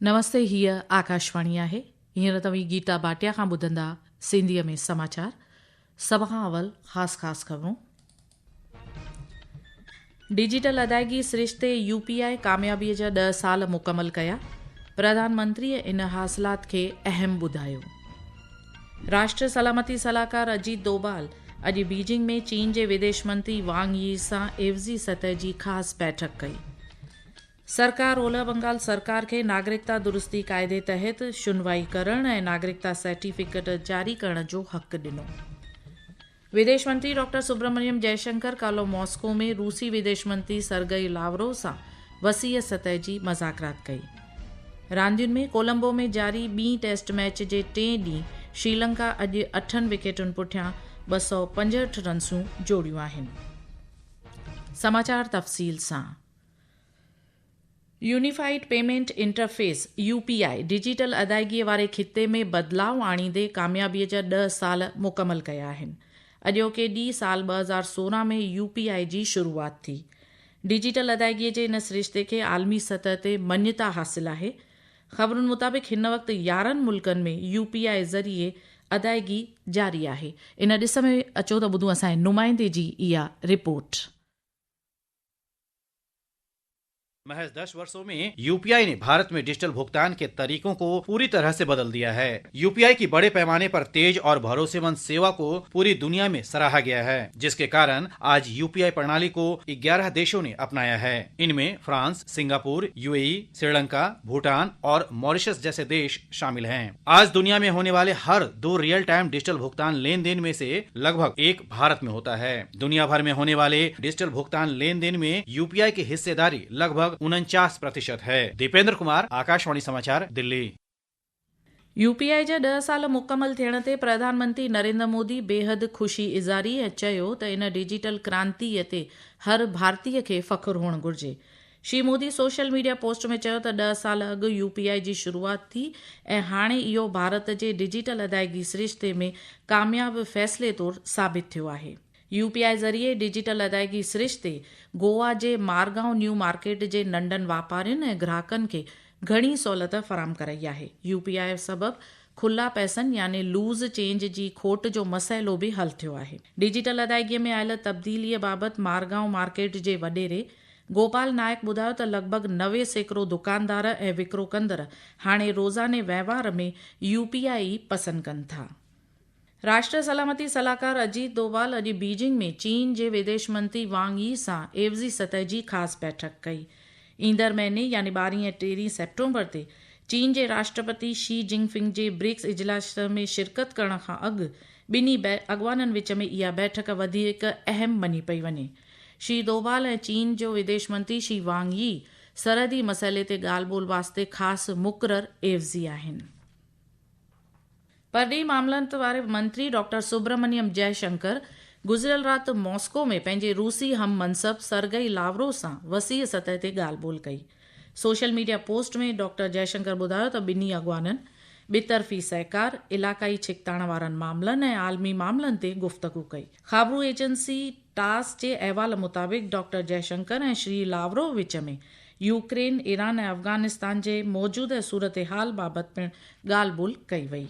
नमस्ते, हीअ आकाशवाणी आहे। हींअर तव्हीं गीता भाटिया खां ॿुधंदा सिंधीअ में समाचार। सभ खां अवल ख़ासि ख़बरूं। डिजिटल अदायगी सिरिश्ते UPI कामयाबीअ जा 10 साल मुकमल कया। प्रधानमंत्रीअ इन हासिलात खे अहम ॿुधायो। राष्ट्र सलामती सलाहकार अजीत डोभाल अॼु बीजिंग में चीन जे विदेश मंत्री वांग यी सां एवज़ी सतह जी ख़ासि बैठक कई। सरकार ओलह बंगाल सरकार खे नागरिकता दुरुस्ती क़ाइदे तहत शुनवाई करण ऐं नागरिकता सर्टिफिकेट जारी करण जो हक़ ॾिनो। विदेश मंत्री डॉक्टर सुब्रमण्यम जयशंकर काल्ह मॉस्को में रूसी विदेश मंत्री सर्गई लावरोव सां वसीअ सतह जी मज़ाकरात कई। रांदियुनि में कोलंबो में जारी ॿीं टेस्ट मैच जे 3 ॾींहुं श्रीलंका अॼु 8 विकेटुनि पुठियां 265 रन्सूं जोड़ियूं आहिनि। समाचार तफ़सील सां। Unified payment interface UPI digital अदायगीअ वारे खिते में बदिलाव आणींदे कामयाबीअ जा 10 साल मुकमल कया आहिनि। अॼोके ॾींहुं साल 2016 में UPI जी शुरूआति थी। डिजिटल अदायगीअ जे इन सिरिश्ते खे आलमी सतह ते मञता हासिल आहे। ख़बरुनि मुताबिक़ हिन वक़्तु 11 मुल्कनि में UPI ज़रिए अदायगी जारी आहे। इन ॾिस में अचो त ॿुधूं असांजे नुमाइंदे जी इहा रिपोर्ट। महज 10 वर्षों में UPI ने भारत में डिजिटल भुगतान के तरीकों को पूरी तरह से बदल दिया है। UPI की बड़े पैमाने पर तेज और भरोसेमंद सेवा को पूरी दुनिया में सराहा गया है, जिसके कारण आज UPI प्रणाली को 11 देशों ने अपनाया है। इनमें France, Singapore, UAE, Sri Lanka, Bhutan और मॉरिशस जैसे देश शामिल हैं। आज दुनिया में होने वाले हर 2 रियल टाइम डिजिटल भुगतान लेन देन में से लगभग 1 भारत में होता है। दुनिया भर में होने वाले डिजिटल भुगतान लेन देन में UPI की हिस्सेदारी लगभग 49% है। दीपेंद्र कुमार, आकाशवाणी समाचार, दिल्ली। UPI जा 10 साल मुकमल थियण ते प्रधानमंत्री नरेंद्र मोदी बेहद ख़ुशी इज़ारी ऐं चयो त इन डिजिटल क्रांतीअ ते हर भारतीय खे फ़ख्रु हुअणु घुर्जे। Shri Modi social media post में चयो त 10 साल अॻु UPI जी शुरूआति थी ऐं हाणे इहो भारत जे डिजिटल अदायगी सिरिश्ते में कामयाब फ़ैसिले तौरु साबित थियो आहे। UPI ज़रिए डिजिटल अदायगी सिरिश्ते गोवा जे मारगांव न्यू मार्केट जे नंढनि वापारियुनि ऐं ग्राहकनि खे घणी सहूलियत फराहम कराई आहे। UPI सबबि खुला पैसनि यानी लूज़ चेंज जी खोट जो मसइलो बि हल थियो आहे। डिजिटल अदायगीअ में आयल तब्दीलीअ बाबति मारगांव मार्केट जे वॾेरे गोपाल नायक ॿुधायो त लॻभॻि 90% दुकानदार ऐं विकिरो कंदड़ हाणे रोज़ाने वहिंवार में UPI पसंदि कनि था। राष्ट्र सलामती सलाहकार अजीत डोभाल अॼु बीजिंग में चीन जे विदेश मंत्री वांग यी सां एवज़ी सतह जी ख़ासि बैठक कई। ईंदड़ महीने यानी 12 ऐं 13 सेप्टेम्बर ते चीन जे राष्ट्रपति शी जिनपिंग जे ब्रिक्स इजलास में शिरकत करण खां अॻु ॿिन्ही अॻवाननि विच में इहा बैठक वधीक अहम मञी पई वञे। श्री डोभाल ऐं चीन जो विदेश मंत्री श्री वांग यी सरहदी मसइले ते ॻाल्हि ॿोल वास्ते ख़ासि मुक़ररु एवज़ी आहिनि। परॾेही मामलनि वारे मंत्री डॉक्टर सुब्रमण्यम जयशंकर गुज़िरियल राति मॉस्को में पंहिंजे रूसी हम मनसब सर्गई लावरोव सां वसीअ सतह ते ॻाल्हि ॿोल कई। सोशल मीडिया पोस्ट में डॉक्टर जयशंकर ॿुधायो त ॿिन्ही अॻवाननि ॿितरफ़ी सहकार, इलाक़ाई छिकताइण वारनि मामलनि ऐं आलमी मामलनि ते गुफ़्तगू कई। ख़बरूं एजेंसी टास जे अहवाल मुताबिक़ डॉक्टर जयशंकर ऐं श्री लावरोव विच में यूक्रेन, ईरान ऐं अफ़गानिस्तान जे मौजूदा सूरत हाल बाबति पिणु ॻाल्हि ॿोल कई वई।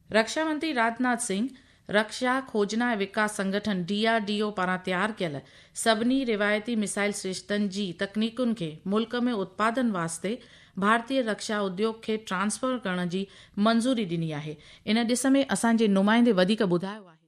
रक्षा मंत्री राजनाथ सिंह रक्षा खोजना ऐं विकास संगठन DRDO पारां तयारु कयल सभिनी रिवायती मिसाइल सिरिश्तनि जी तकनीकुनि खे मुल्क में उत्पादन वास्ते भारतीय रक्षा उद्योग खे ट्रांसफर करण जी मंज़ूरी ॾिनी आहे। इन ॾिस में असांजे नुमाइंदे वधीक ॿुधायो आहे।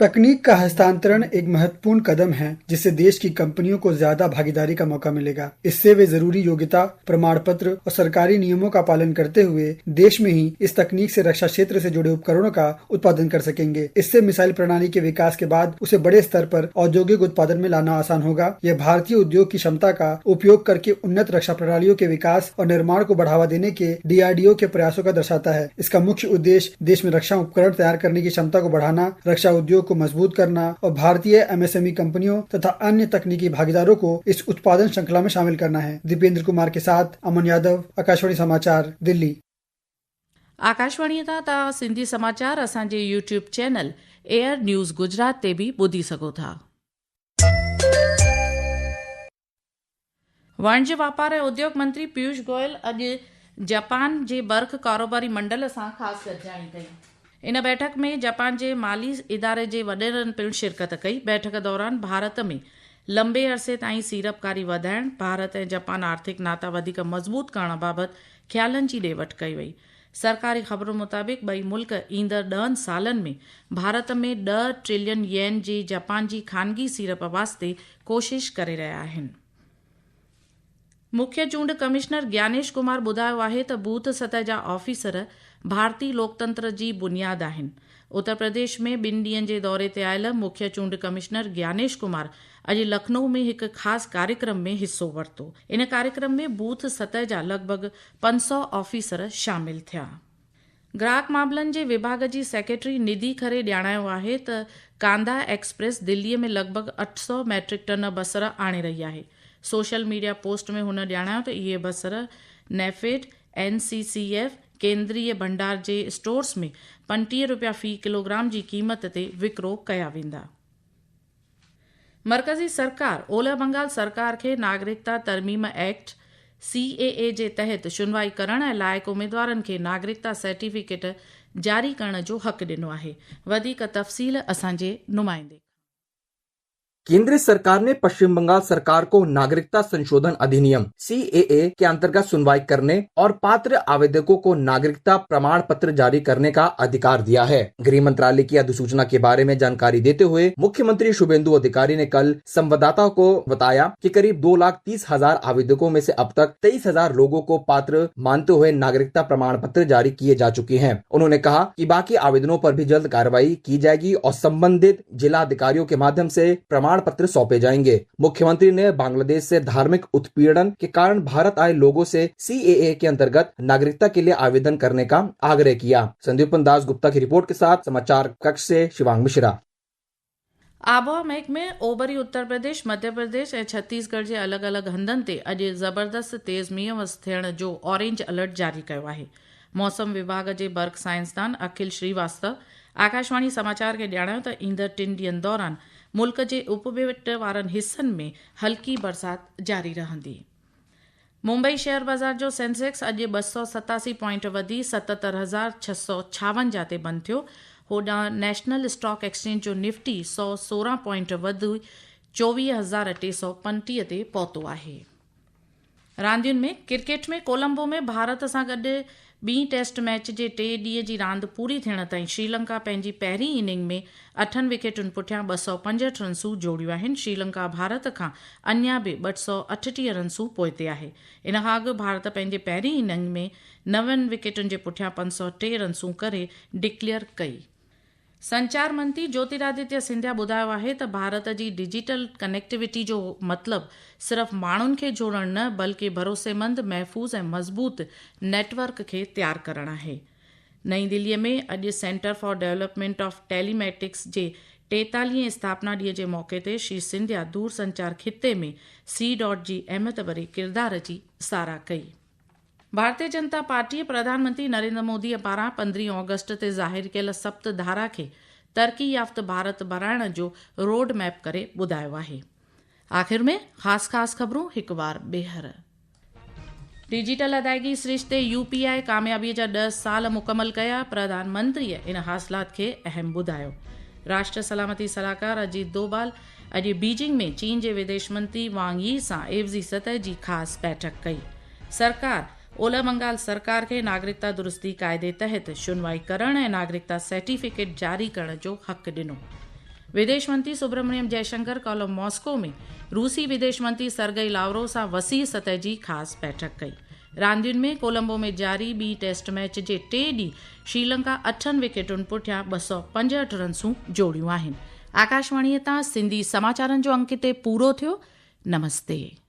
तकनीक का हस्तांतरण एक महत्वपूर्ण कदम है, जिससे देश की कंपनियों को ज्यादा भागीदारी का मौका मिलेगा। इससे वे जरूरी योग्यता, प्रमाण पत्र और सरकारी नियमों का पालन करते हुए देश में ही इस तकनीक से रक्षा क्षेत्र से जुड़े उपकरणों का उत्पादन कर सकेंगे। इससे मिसाइल प्रणाली के विकास के बाद उसे बड़े स्तर पर औद्योगिक उत्पादन में लाना आसान होगा। यह भारतीय उद्योग की क्षमता का उपयोग करके उन्नत रक्षा प्रणालियों के विकास और निर्माण को बढ़ावा देने के DRDO के प्रयासों का दर्शाता है। इसका मुख्य उद्देश्य देश में रक्षा उपकरण तैयार करने की क्षमता को बढ़ाना, रक्षा उद्योग को मजबूत करना और भारतीय MSME कंपनियों तथा अन्य तकनीकी भागीदारों को इस उत्पादन श्रृंखला में शामिल करना है। दीपेंद्र कुमार के साथ अमन यादव, आकाशवाणी समाचार, दिल्ली। आकाशवाणी तां सिंधी समाचार असांजे YouTube channel air news Gujarat ते बि ॿुधी सघो था। वाणिज्य वापार ऐं उद्योग मंत्री पीयूष गोयल अॼु जापान जे बर्क कारोबारी मंडल सां ख़ासि गॾिजाणी कई। इन बैठक में जापान जे माली इदारे जे वॾेरनि पिणु शिरकत कई। बैठक दौरान भारत में लंबे अरसे ताईं सीड़पकारी वधाइण, भारत ऐं जापान आर्थिक नाता वधीक मज़बूत करण बाबति ख़्यालनि जी ॾे वठि कई वई। सरकारी ख़बरुनि मुताबिक़ ॿई मुल्क ईंदड़ 10 सालनि में भारत में 10 ट्रिलियन येन जी जापान जी ख़ानगी सीड़प वास्ते कोशिश करे रहिया आहिनि। मुख्य चूंड कमिश्नर ज्ञानेश कुमार ॿुधायो आहे त बूथ सतह जा ऑफिसर भारतीय लोकतंत्र जी बुनियाद आहिनि। उत्तर प्रदेश में 2 ॾींहनि जे दौरे ते आयल मुख्य चूंड कमिश्नर ज्ञानेश कुमार अॼु लखनऊ में हिकु ख़ासि कार्यक्रम में हिस्सो वरितो। इन कार्यक्रम में बूथ सतह जा लॻभॻि 500 ऑफिसर शामिल थिया। ग्राहक मामलनि जे विभाग जी सेक्रेटरी निधि खरे ॼाणायो आहे त कांदा एक्सप्रेस दिल्लीअ में लॻभॻि 800 मैट्रिक टन बसर आणे रही आहे। सोशल मीडिया पोस्ट में हुन ॼाणायो त इहे बसर नेफेड NCCF केंद्रीय भंडार जे स्टोर्स में 35 रुपया फ़ी किलोग्राम जी क़ीमत ते विकिरो कया वेंदा। मर्कज़ी सरकार ओलह बंगाल सरकार खे नागरिकता तरमीम एक्ट CAA जे तहत शुनवाई करण ऐं लाइक़ उम्मीदवारनि खे नागरिकता सर्टिफिकेट जारी करण जो हक़ ॾिनो आहे। वधीक तफ़सील असांजे नुमाइंदे। केंद्र सरकार ने पश्चिम बंगाल सरकार को नागरिकता संशोधन अधिनियम CAA के अंतर्गत सुनवाई करने और पात्र आवेदकों को नागरिकता प्रमाण पत्र जारी करने का अधिकार दिया है। गृह मंत्रालय की अधिसूचना के बारे में जानकारी देते हुए मुख्यमंत्री शुभेंदु अधिकारी ने कल संवाददाताओं को बताया कि करीब 2,30,000 आवेदकों में से अब तक 23,000 लोगों को पात्र मानते हुए नागरिकता प्रमाण पत्र जारी किए जा चुके हैं। उन्होंने कहा कि बाकी आवेदनों पर भी जल्द कार्रवाई की जाएगी और संबंधित जिला अधिकारियों के माध्यम से प्रमाण पत्र सौंपे जाएंगे। मुख्यमंत्री ने बांग्लादेश से धार्मिक उत्पीड़न के कारण भारत आए लोगों से CAA के अंतर्गत नागरिकता के लिए आवेदन करने का आग्रह किया। संदीपन दास गुप्ता की रिपोर्ट के साथ समाचार कक्ष से शिवांग मिश्रा। आबोहवा महकमे ओभरी उत्तर प्रदेश, मध्य प्रदेश ऐं छत्तीसगढ़ जे अलॻि अलॻि हंधनि ते अॼु ज़बरदस्त तेज़ मींहुं थियण जो ऑरेंज अलर्ट जारी कयो आहे। मौसम विभाग जे बर्क साइंसदान अखिल श्रीवास्तव आकाशवाणी समाचार खे ॼाणायो त ईंदड़ 3 ॾींहनि दौरान मुल्क जे उपबेट वारनि हिस्सनि में हल्की बरसाति जारी रहंदी। मुंबई शेयर बाज़ार जो सेंसेक्स अॼु 287 पॉइंट वधी 77,656 ते बंदि थियो। होॾां नेशनल स्टॉक एक्सचेंज जो निफ्टी 116 पॉइंट वधी 24,335 ते पहुतो आहे। रांदियुनि में क्रिकेट में कोलंबो में भारत सां गॾु 2 टेस्ट मैच जे 3 ॾींहं जी रांदि पूरी थियण ताईं श्रीलंका पंहिंजी पहिरीं इनिंग में 8 विकेटुनि पुठियां 265 रन्सूं जोड़ियूं आहिनि। श्रीलंका भारत खां अञा बि 238 रन्सूं पोइते आहे। इन खां अॻु भारत पंहिंजे पहिरीं इनिंग में 9 विकेटुनि जे पुठियां 503 रन्सूं करे डिक्लेयर कई। संचार मंत्री ज्योतिरादित्य सिंधिया ॿुधायो आहे त भारत जी डिजिटल कनेक्टिविटी जो मतिलबु सिर्फ़ माण्हुनि खे जोड़णु न बल्कि भरोसेमंद, महफ़ूज़ ऐं मज़बूत नेटवर्क खे तयारु करणु आहे। नईं दिल्लीअ में अॼु centre for development of telematics जे 43 स्थापना ॾींहं जे मौक़े ते श्री सिंधिया दूरसंचार खिते में C.डॉट जी अहमियत भरे किरदार जी साराह कई। भारतीय जनता पार्टी प्रधानमंत्री नरेंद्र मोदी पारां 15 ऑगस्ट ते ज़ाहिर कयल सप्त धारा खे तरक़ी याफ़्त भारत बणाइण जो रोड मैप करे ॿुधायो आहे। आख़िर में ख़ासि ख़बरूं हिकु बार ॿीहर। डिजिटल अदायगी सिरिश्ते UPI कामयाबीअ जा 10 साल मुकमल कया। प्रधानमंत्रीअ इन हासिलात खे अहम ॿुधायो। राष्ट्र सलामती सलाहकार अजीत डोभाल अॼु बीजिंग में चीन जे विदेश मंत्री वांग यी सां एवज़ी सतह जी ख़ासि बैठक कई। सरकार ओलह बंगाल सरकार खे नागरिकता दुरुस्ती क़ाइदे तहत शुनवाई करण ऐं नागरिकता सर्टिफिकेट जारी करण जो हक़ ॾिनो। विदेश मंत्री सुब्रमण्यम जयशंकर कल मॉस्को में रूसी विदेश मंत्री सर्गई लावरोव सां वसीअ सतह जी ख़ासि बैठक कई। रांदियुनि में कोलंबो में जारी 2 टेस्ट मैच जे 3 ॾींहं श्रीलंका 8 विकेटुनि पुठियां 265 रन्सूं जोड़ियूं आहिनि। आकाशवाणीअ तां सिंधी समाचारनि जो अंक हिते पूरो थियो। नमस्ते।